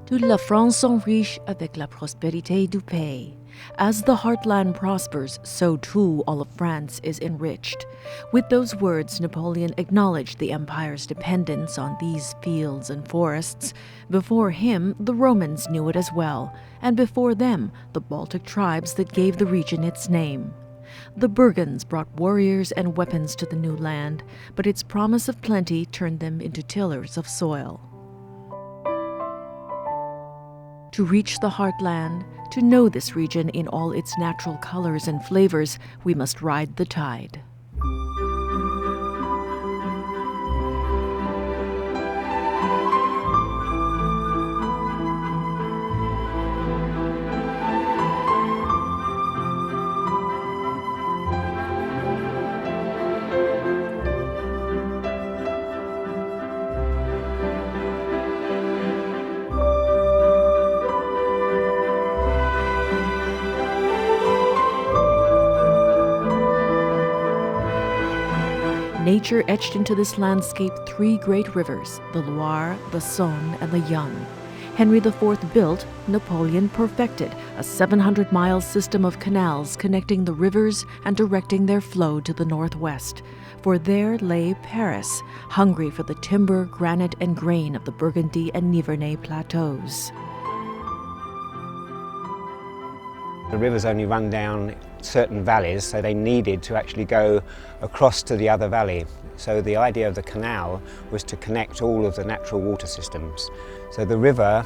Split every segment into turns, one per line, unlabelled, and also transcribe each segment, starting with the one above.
Toute la France s'enriche avec la prospérité du pays. As the heartland prospers, so too all of France is enriched. With those words, Napoleon acknowledged the empire's dependence on these fields and forests. Before him, the Romans knew it as well, and before them, the Baltic tribes that gave the region its name. The Burgunds brought warriors and weapons to the new land, but its promise of plenty turned them into tillers of soil. To reach the heartland, to know this region in all its natural colors and flavors, we must ride the tide. Nature etched into this landscape three great rivers, the Loire, the Saône, and the Yonne. Henry IV built, Napoleon perfected, a 700-mile system of canals connecting the rivers and directing their flow to the northwest. For there lay Paris, hungry for the timber, granite, and grain of the Burgundy and Nivernais plateaus.
The rivers only run down certain valleys, so they needed to actually go across to the other valley. So the idea of the canal was to connect all of the natural water systems. So the river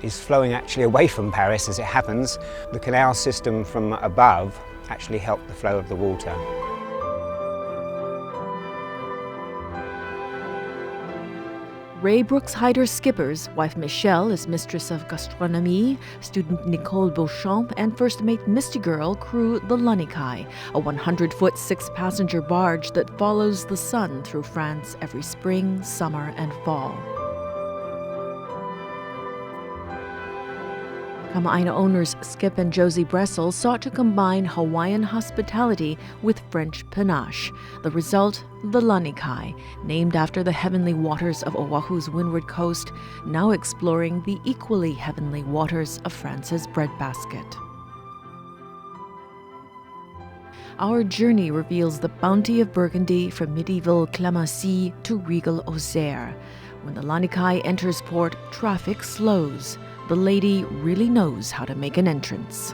is flowing actually away from Paris as it happens. The canal system from above actually helped the flow of the water.
Ray Brooks Hyder's skippers, wife Michelle is mistress of gastronomie, student Nicole Beauchamp, and first mate Misty Girl crew the Lanikai, a 100-foot 6-passenger barge that follows the sun through France every spring, summer, and fall. Kama'aina owners Skip and Josie Bressel sought to combine Hawaiian hospitality with French panache. The result, the Lanikai, named after the heavenly waters of Oahu's windward coast, now exploring the equally heavenly waters of France's breadbasket. Our journey reveals the bounty of Burgundy from medieval clemency to regal Auxerre. When the Lanikai enters port, traffic slows. The lady really knows how to make an entrance.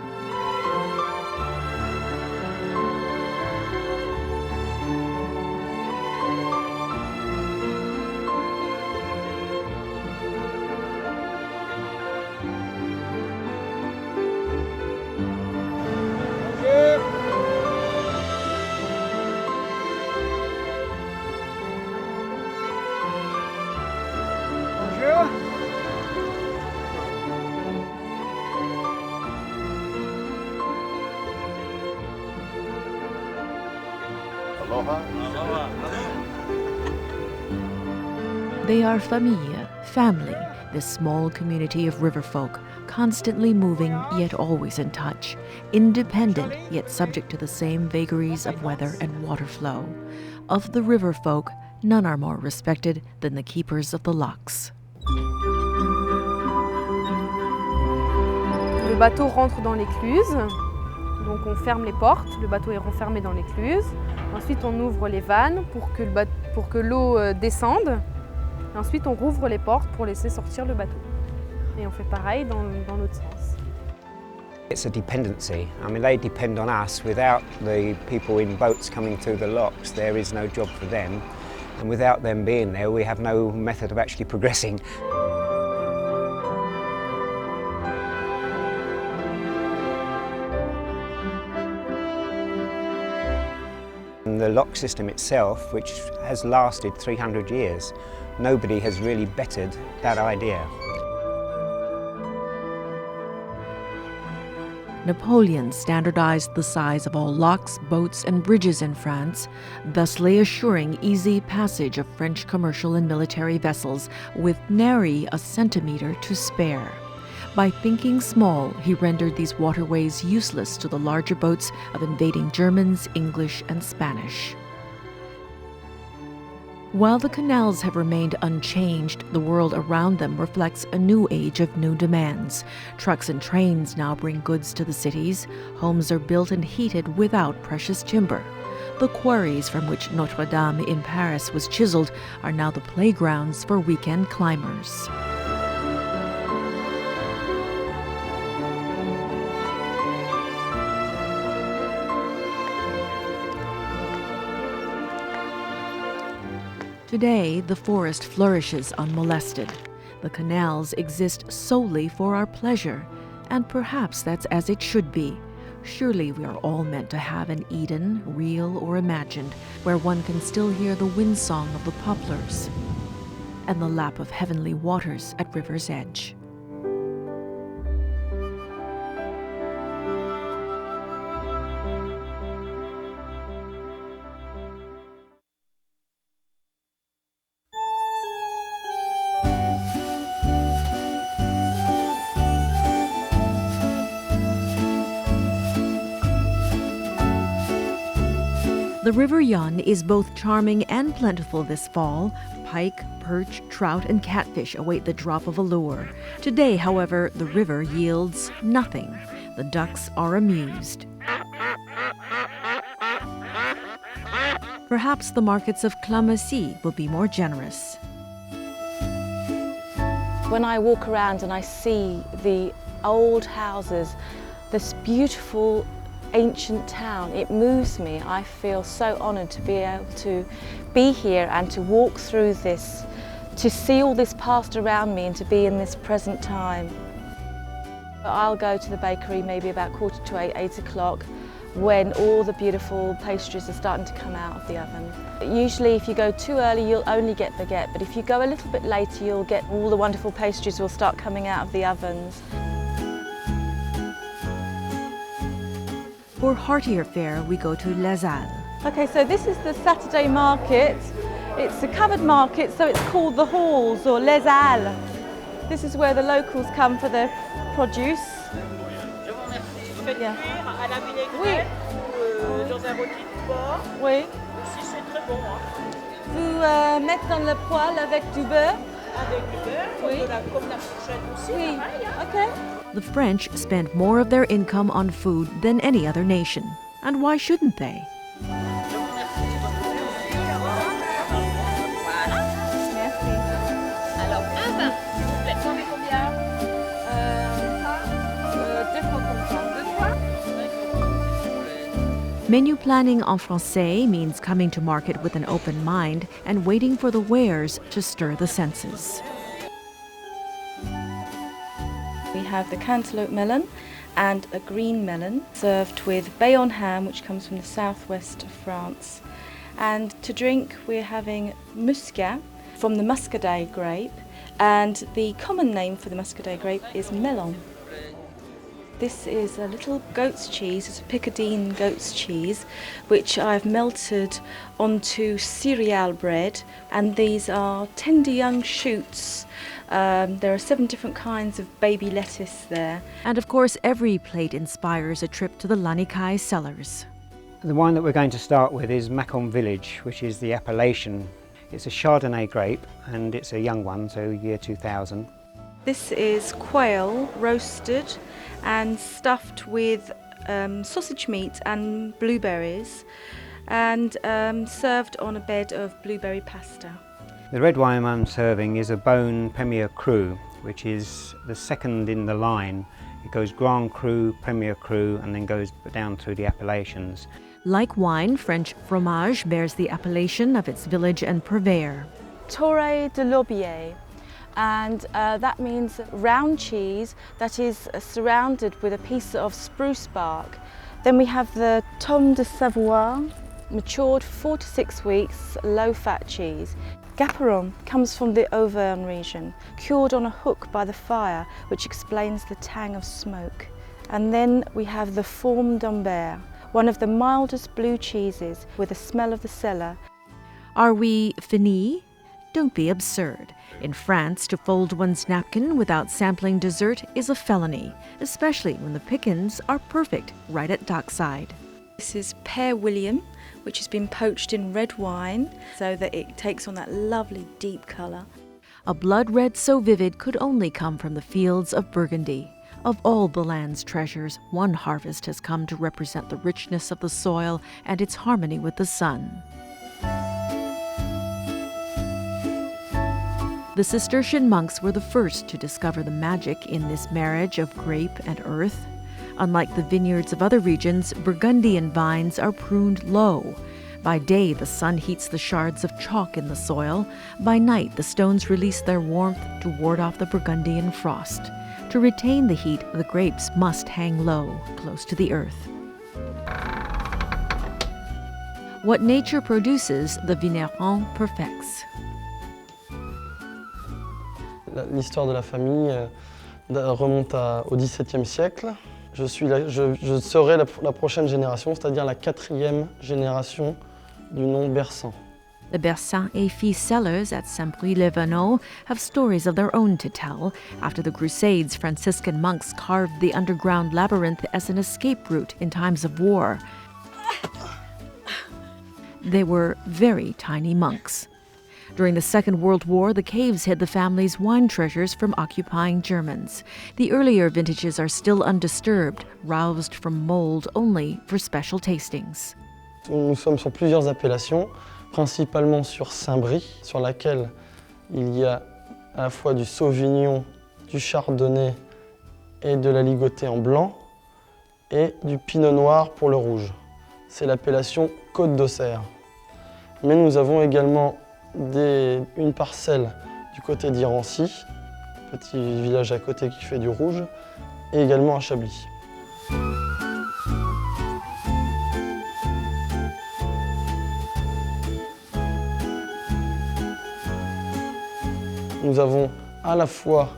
They are famille, family, this small community of riverfolk, constantly moving yet always in touch, independent yet subject to the same vagaries of weather and water flow. Of the riverfolk, none are more respected than the keepers of the locks.
Le bateau rentre dans l'écluse, donc on ferme les portes, le bateau est renfermé dans l'écluse. Ensuite on ouvre les vannes pour que l'eau descende. Et ensuite on rouvre les portes pour laisser sortir le bateau. Et on fait pareil dans l'autre sens.
It's a dependency. I mean, they depend on us. Without the people in boats coming through the locks, there is no job for them. And without them being there, we have no method of actually progressing. And the lock system itself, which has lasted 300 years, nobody has really bettered that idea.
Napoleon standardized the size of all locks, boats, and bridges in France, thusly assuring easy passage of French commercial and military vessels with nary a centimeter to spare. By thinking small, he rendered these waterways useless to the larger boats of invading Germans, English, and Spanish. While the canals have remained unchanged, the world around them reflects a new age of new demands. Trucks and trains now bring goods to the cities. Homes are built and heated without precious timber. The quarries from which Notre Dame in Paris was chiseled are now the playgrounds for weekend climbers. Today, the forest flourishes unmolested. The canals exist solely for our pleasure, and perhaps that's as it should be. Surely we are all meant to have an Eden, real or imagined, where one can still hear the windsong of the poplars and the lap of heavenly waters at river's edge. The River Yonne is both charming and plentiful this fall. Pike, perch, trout, and catfish await the drop of a lure. Today, however, the river yields nothing. The ducks are amused. Perhaps the markets of Clamecy will be more generous.
When I walk around and I see the old houses, this beautiful ancient town, it moves me. I feel so honoured to be able to be here and to walk through this, to see all this past around me and to be in this present time. I'll go to the bakery maybe about 7:45, 8 o'clock, when all the beautiful pastries are starting to come out of the oven. Usually if you go too early you'll only get baguette, but if you go a little bit later you'll get all the wonderful pastries will start coming out of the ovens.
For heartier fare, we go to Les Halles.
Okay, so this is the Saturday market. It's a covered market, so it's called the Halls or Les Halles. This is where the locals come for their produce. Yeah. Oui. Oui. Vous mettez dans le poêle avec du beurre. Avec du beurre, oui. Comme la fourchette aussi. Oui. Okay.
The French spend more of their income on food than any other nation. And why shouldn't they? Menu planning en français means coming to market with an open mind and waiting for the wares to stir the senses.
We have the cantaloupe melon and a green melon served with Bayonne ham, which comes from the southwest of France. And to drink we're having muscat from the muscadet grape, and the common name for the muscadet grape is melon. This is a little goat's cheese, it's a Piccadine goat's cheese, which I've melted onto cereal bread, and these are tender young shoots. There are 7 different kinds of baby lettuce there.
And of course, every plate inspires a trip to the Lanikai cellars.
The wine that we're going to start with is Macon Village, which is the appellation. It's a Chardonnay grape and it's a young one, so year 2000.
This is quail roasted and stuffed with sausage meat and blueberries, and served on a bed of blueberry pasta.
The red wine I'm serving is a Beaune Premier Cru, which is the second in the line. It goes Grand Cru, Premier Cru, and then goes down through the appellations.
Like wine, French fromage bears the appellation of its village and purveyor.
Torre de l'Aubier, and that means round cheese that is surrounded with a piece of spruce bark. Then we have the Tome de Savoie, matured 4 to 6 weeks, low-fat cheese. Gaperon comes from the Auvergne region, cured on a hook by the fire, which explains the tang of smoke. And then we have the Forme d'Ambert, one of the mildest blue cheeses with the smell of the cellar.
Are we finis? Don't be absurd. In France, to fold one's napkin without sampling dessert is a felony, especially when the pickings are perfect right at dockside.
This is Pear William, which has been poached in red wine so that it takes on that lovely deep colour.
A blood red so vivid could only come from the fields of Burgundy. Of all the land's treasures, one harvest has come to represent the richness of the soil and its harmony with the sun. The Cistercian monks were the first to discover the magic in this marriage of grape and earth. Unlike the vineyards of other regions, Burgundian vines are pruned low. By day, the sun heats the shards of chalk in the soil. By night, the stones release their warmth to ward off the Burgundian frost. To retain the heat, the grapes must hang low, close to the earth. What nature produces, the vigneron perfects.
L'histoire de la famille remonte au XVIIe siècle. Je serai la prochaine génération, c'est-à-dire la 4e génération du nom Bersan.
The Bersan et Fils cellars at Saint-Brie-les-Vanneaux have stories of their own to tell. After the Crusades, Franciscan monks carved the underground labyrinth as an escape route in times of war. They were very tiny monks. During the Second World War, the caves hid the family's wine treasures from occupying Germans. The earlier vintages are still undisturbed, roused from mold only for special tastings.
Nous sommes sur plusieurs appellations, principalement sur Saint-Brie, sur laquelle il y a à la fois du Sauvignon, du Chardonnay et de la Ligotée en blanc, et du Pinot Noir pour le rouge. C'est l'appellation Côte d'Auxerre. Mais nous avons également une parcelle du côté d'Irancy, petit village à côté qui fait du rouge, et également à Chablis. Nous avons à la fois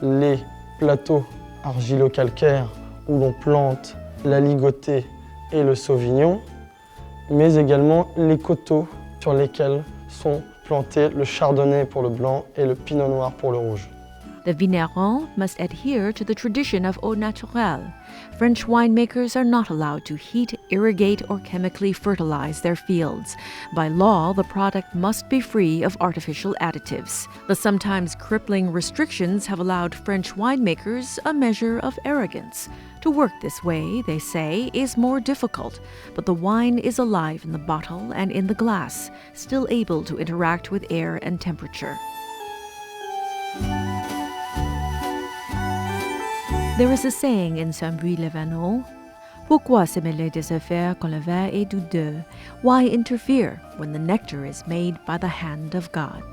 les plateaux argilo-calcaires où l'on plante la ligotée et le sauvignon, mais également les coteaux sur lesquels sont plantés le chardonnay pour le blanc et le pinot noir pour le rouge.
The vigneron must adhere to the tradition of eau naturelle. French winemakers are not allowed to heat, irrigate, or chemically fertilize their fields. By law, the product must be free of artificial additives. The sometimes crippling restrictions have allowed French winemakers a measure of arrogance. To work this way, they say, is more difficult, but the wine is alive in the bottle and in the glass, still able to interact with air and temperature. There is a saying in Saint-Brie-les-Vanneaux, pourquoi se mêler des affaires quand le vin est douteux? Why interfere when the nectar is made by the hand of God?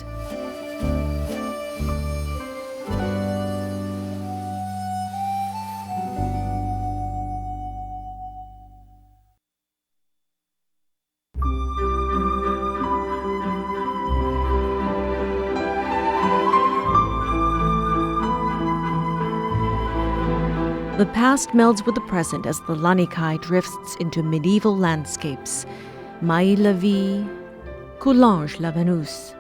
The past melds with the present as the Lanikai drifts into medieval landscapes. Maille-la-Vie, Coulanges-la-Vanouse,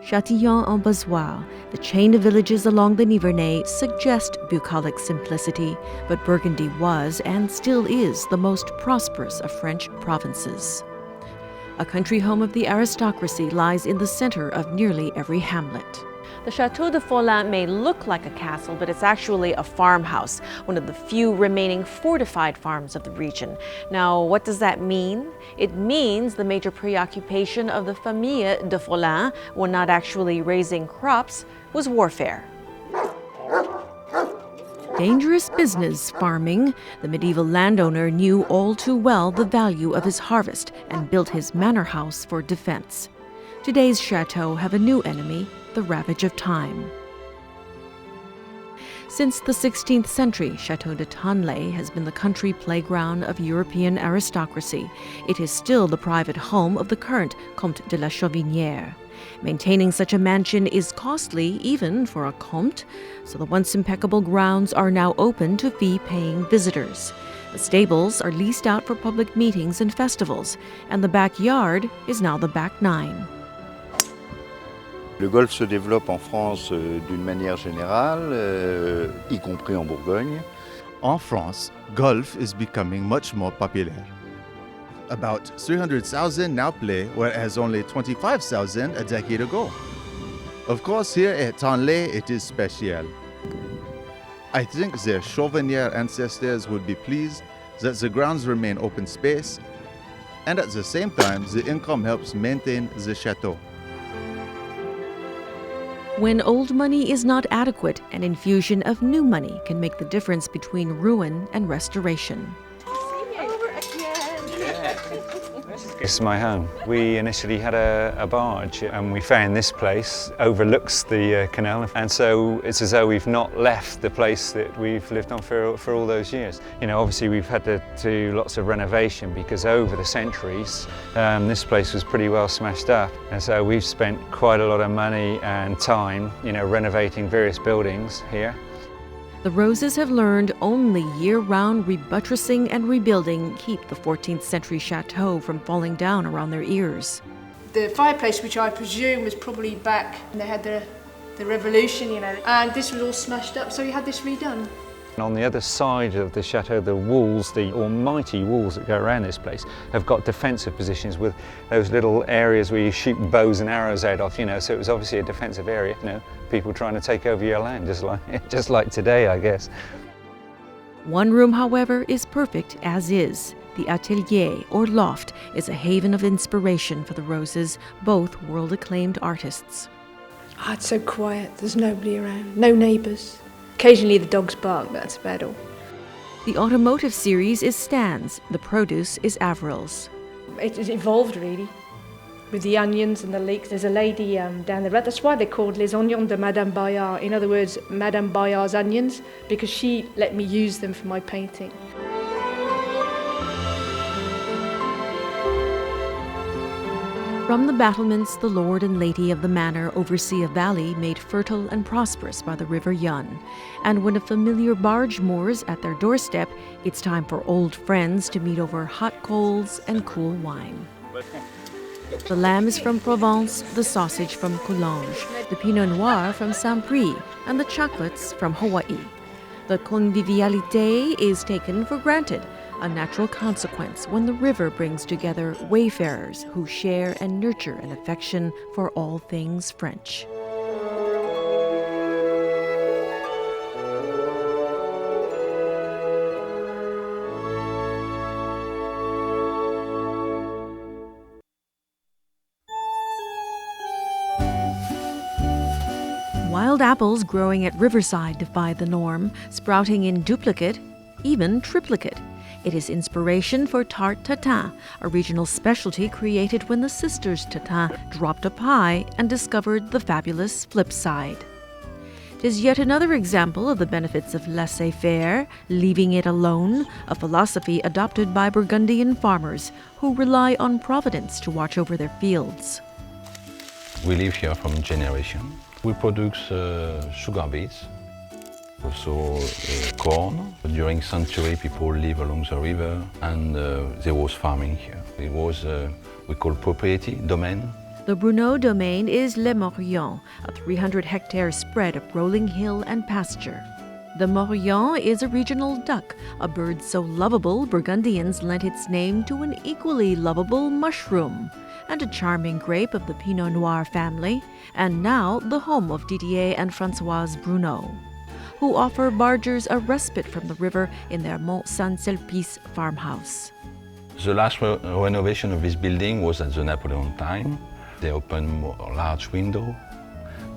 Châtillon-en-Bazois, the chain of villages along the Nivernais suggest bucolic simplicity, but Burgundy was and still is the most prosperous of French provinces. A country home of the aristocracy lies in the center of nearly every hamlet. The Château de Follin may look like a castle, but it's actually a farmhouse, one of the few remaining fortified farms of the region. Now, what does that mean? It means the major preoccupation of the famille de Follin, when not actually raising crops, was warfare. Dangerous business, farming. The medieval landowner knew all too well the value of his harvest and built his manor house for defense. Today's chateaux have a new enemy, the ravage of time. Since the 16th century, Chateau de Tanlay has been the country playground of European aristocracy. It is still the private home of the current Comte de la Chauvinière. Maintaining such a mansion is costly even for a comte, so the once impeccable grounds are now open to fee-paying visitors. The stables are leased out for public meetings and festivals, and the backyard is now the back nine.
Le golf se développe en France d'une manière générale, y compris en Bourgogne.
En France, golf is becoming much more popular. About 300,000 now play, whereas only 25,000 a decade ago. Of course, here at Tanlay, it is special. I think their Chauvinier ancestors would be pleased that the grounds remain open space, and at the same time, the income helps maintain the chateau.
When old money is not adequate, an infusion of new money can make the difference between ruin and restoration.
This is my home. We initially had a barge and we found this place overlooks the canal, and so it's as though we've not left the place that we've lived on for all those years. You know, obviously we've had to do lots of renovation because over the centuries this place was pretty well smashed up, and so we've spent quite a lot of money and time, you know, renovating various buildings here.
The Roses have learned only year-round rebuttressing and rebuilding keep the 14th century chateau from falling down around their ears.
The fireplace, which I presume was probably back when they had the revolution, you know, and this was all smashed up, so we had this redone.
And on the other side of the chateau, the walls, the almighty walls that go around this place, have got defensive positions with those little areas where you shoot bows and arrows out of, you know, so it was obviously a defensive area, you know, people trying to take over your land, just like today, I guess.
One room, however, is perfect as is. The atelier, or loft, is a haven of inspiration for the Roses, both world-acclaimed artists.
Oh, it's so quiet, there's nobody around, no neighbours. Occasionally the dogs bark, but that's about all.
The automotive series is Stan's, the produce is Avril's.
It evolved really, with the onions and the leeks. There's a lady down the road, that's why they're called Les Oignons de Madame Bayard. In other words, Madame Bayard's onions, because she let me use them for my painting.
From the battlements, the lord and lady of the manor oversee a valley made fertile and prosperous by the River Yonne. And when a familiar barge moors at their doorstep, it's time for old friends to meet over hot coals and cool wine. The lamb is from Provence, the sausage from Coulanges, the Pinot Noir from Saint-Prix, and the chocolates from Hawaii. The convivialité is taken for granted, a natural consequence when the river brings together wayfarers who share and nurture an affection for all things French. Wild apples growing at Riverside defy the norm, sprouting in duplicate, even triplicate. It is inspiration for tarte tatin, a regional specialty created when the sisters Tatin dropped a pie and discovered the fabulous flip side. It is yet another example of the benefits of laissez-faire, leaving it alone, a philosophy adopted by Burgundian farmers who rely on Providence to watch over their fields.
We live here from generation. We produce sugar beets, also corn. During century, people live along the river, and there was farming here. It was, we call propriety, domain.
The Bruneau domain is Le Morillon, a 300-hectare spread of rolling hill and pasture. The Morillon is a regional duck, a bird so lovable Burgundians lent its name to an equally lovable mushroom, and a charming grape of the Pinot Noir family, and now the home of Didier and Françoise Bruneau, who offer bargers a respite from the river in their Mont Saint-Sulpice farmhouse.
The last renovation of this building was at the Napoleon time. They opened a large window.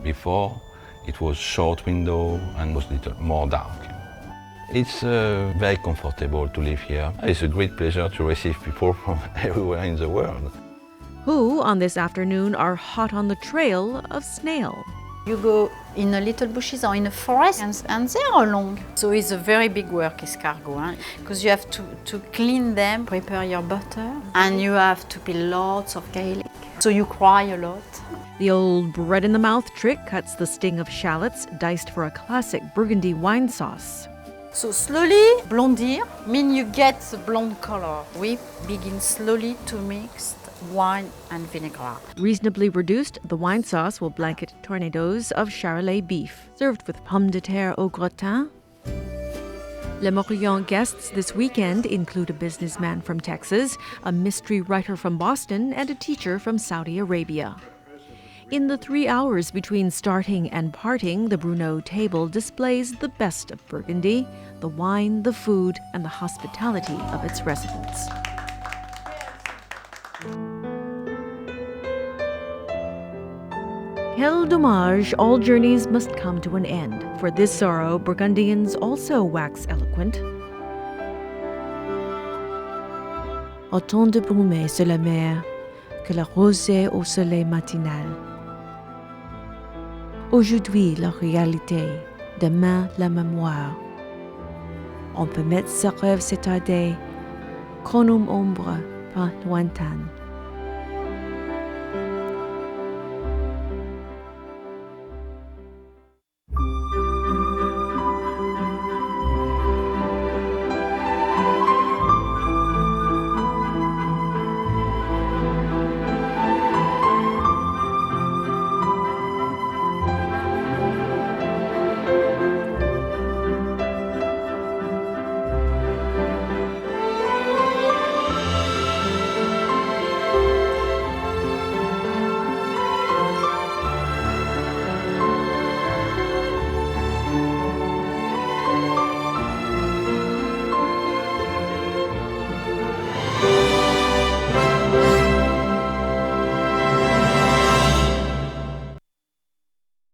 Before, it was short window and was a little more dark. It's very comfortable to live here. It's a great pleasure to receive people from everywhere in the world,
who on this afternoon are hot on the trail of snail.
You go in a little bushes or in a forest and they are long. So it's a very big work, escargot, because you have to clean them, prepare your butter, and you have to peel lots of garlic. So you cry a lot.
The old bread-in-the-mouth trick cuts the sting of shallots diced for a classic Burgundy wine sauce.
So slowly blondir means you get the blonde color. We begin slowly to mix wine and vinegar.
Reasonably reduced, the wine sauce will blanket tornadoes of Charolais beef, served with pommes de terre au gratin. Le Morillon guests this weekend include a businessman from Texas, a mystery writer from Boston, and a teacher from Saudi Arabia. In the 3 hours between starting and parting, the Bruneau table displays the best of Burgundy, the wine, the food, and the hospitality of its residents. Quel dommage, all journeys must come to an end. For this sorrow, Burgundians also wax eloquent. Autant de brume sur la mer que la rosée au soleil matinal. Aujourd'hui, la réalité, demain, la mémoire. On peut mettre ce rêve s'attarder, comme une ombre pas lointaine.